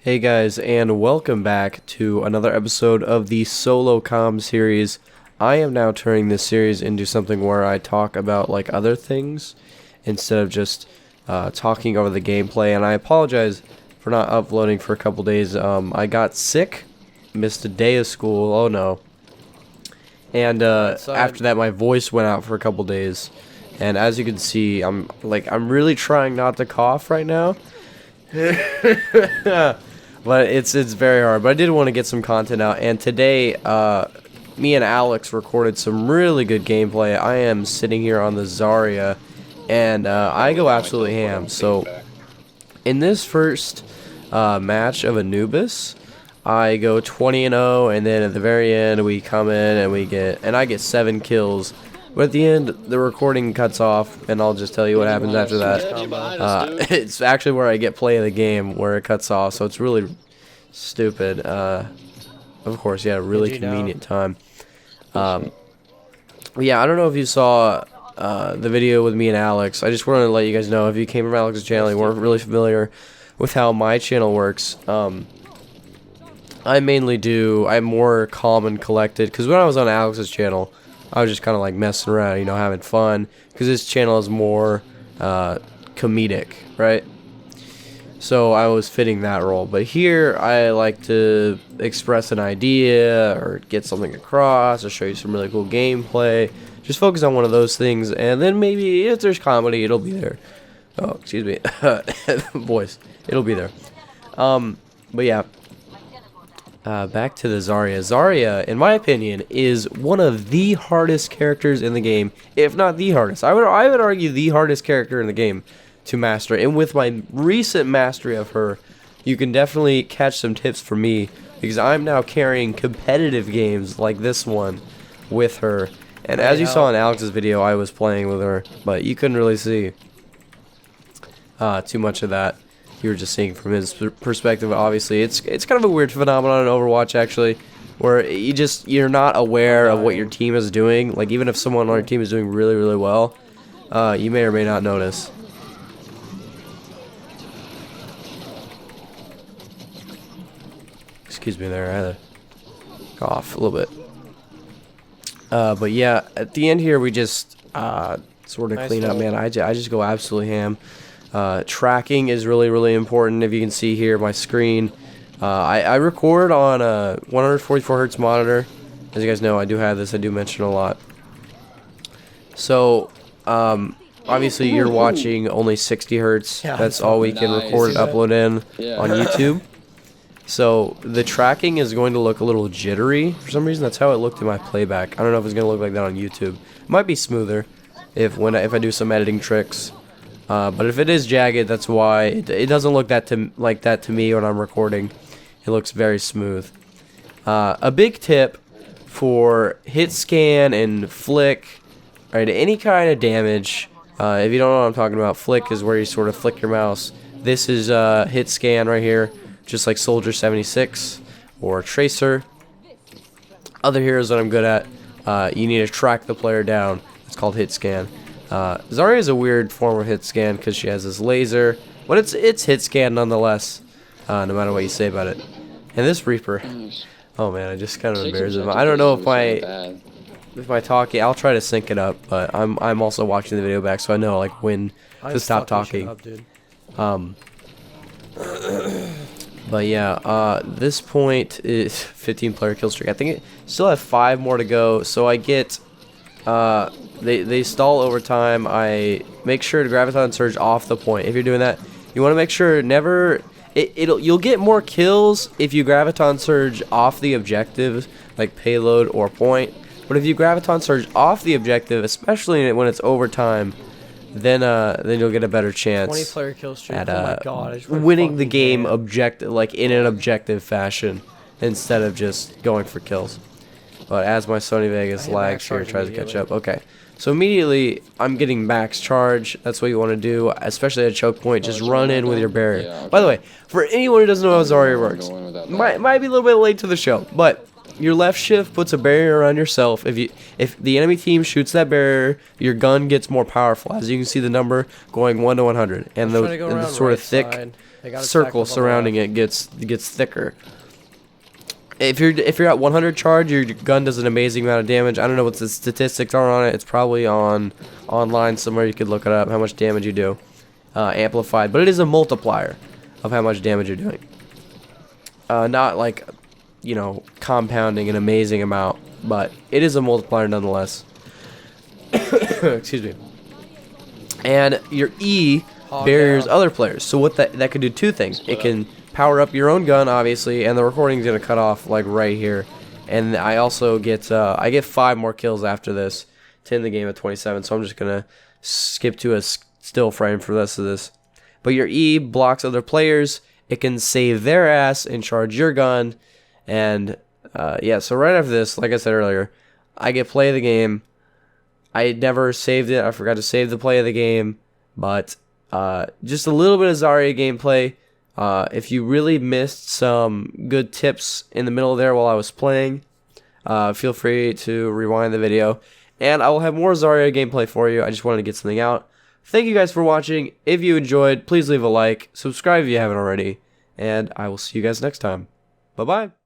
Hey guys, and welcome back to another episode of the solo Comm series. I am now turning this series into something where I talk about like other things instead of just talking over the gameplay. And I apologize for not uploading for a couple days. I got sick, missed a day of school. Oh no! And after that, my voice went out for a couple days. And as you can see, I'm really trying not to cough right now. But it's very hard. But I did want to get some content out, and today me and Alex recorded some really good gameplay. I am sitting here on the Zarya, and I go absolutely ham. So in this first match of Anubis, I go 20-0, and then at the very end we come in and I get 7 kills. But at the end, the recording cuts off, and I'll just tell you what happens after that. It's actually where I get play of the game, where it cuts off, so it's really stupid. Of course, yeah, really convenient time. Yeah, I don't know if you saw the video with me and Alex. I just wanted to let you guys know, if you came from Alex's channel, you weren't really familiar with how my channel works. I'm more calm and collected, because when I was on Alex's channel, I was just kind of like messing around, you know, having fun, because this channel is more comedic, right? So I was fitting that role. But here I like to express an idea or get something across or show you some really cool gameplay. Just focus on one of those things, and then maybe if there's comedy, it'll be there. Oh, excuse me. Voice. It'll be there. But yeah. Back to the Zarya. Zarya, in my opinion, is one of the hardest characters in the game, if not the hardest. I would argue the hardest character in the game to master. And with my recent mastery of her, you can definitely catch some tips from me, because I'm now carrying competitive games like this one with her. And as you saw in Alex's video, I was playing with her, but you couldn't really see too much of that. You were just seeing from his perspective. Obviously, it's kind of a weird phenomenon in Overwatch, actually, where you're not aware of what your team is doing. Like, even if someone on your team is doing really, really well, you may or may not notice. Excuse me there, I had to cough a little bit. But yeah, at the end here, we just sort of clean up, man. I just go absolutely ham. Tracking is really, really important. If you can see here, my screen, I record on a 144 hertz monitor. As you guys know, I do have this. I do mention a lot. So, obviously, you're watching only 60 hertz. That's all we can record and upload in on YouTube. So the tracking is going to look a little jittery for some reason. That's how it looked in my playback. I don't know if it's going to look like that on YouTube. It might be smoother if I do some editing tricks. But if it is jagged, that's why it doesn't look like that to me when I'm recording. It looks very smooth. A big tip for hit scan and flick, right? Any kind of damage. If you don't know what I'm talking about, flick is where you sort of flick your mouse. This is hit scan right here, just like Soldier 76 or Tracer. Other heroes that I'm good at, you need to track the player down. It's called hit scan. Zarya is a weird form of hit scan because she has this laser, but it's hit scan nonetheless, no matter what you say about it. And this Reaper, oh man, I just kind of embarrassed him. I don't know if my talking, I'll try to sync it up, but I'm also watching the video back, so I know like when to stop talking. But yeah, this point is 15 player kill streak. I think it still have 5 more to go, so I get. They stall over time. I make sure to graviton surge off the point. If you're doing that, you want to make sure you'll get more kills if you graviton surge off the objective, like payload or point. But if you graviton surge off the objective, especially when it's overtime, then you'll get a better chance 20 player kill streak. at oh my God, winning the game in an objective fashion instead of just going for kills. But as my Sony Vegas lags here, tries to catch up. Okay, so immediately I'm getting max charge. That's what you want to do, especially at a choke point. Just run in with your barrier. Yeah, okay. By the way, for anyone who doesn't know how Zarya works, might be a little bit late to the show, but your left shift puts a barrier around yourself. If the enemy team shoots that barrier, your gun gets more powerful. As you can see, the number going 1 to 100, and the sort of thick circle surrounding it gets thicker. If you're at 100 charge, your gun does an amazing amount of damage. I don't know what the statistics are on it. It's probably online somewhere. You could look it up how much damage you do, amplified. But it is a multiplier of how much damage you're doing. Not like, you know, compounding an amazing amount, but it is a multiplier nonetheless. Excuse me. And your E barriers other players. So what that could do two things. It can power up your own gun, obviously, and the recording is gonna cut off like right here. And I also get I get 5 more kills after this to end the game at 27. So I'm just gonna skip to a still frame for the rest of this. But your E blocks other players. It can save their ass and charge your gun. And yeah, so right after this, like I said earlier, I get play of the game. I never saved it. I forgot to save the play of the game. But just a little bit of Zarya gameplay. If you really missed some good tips in the middle there while I was playing, feel free to rewind the video. And I will have more Zarya gameplay for you. I just wanted to get something out. Thank you guys for watching. If you enjoyed, please leave a like. Subscribe if you haven't already. And I will see you guys next time. Bye-bye.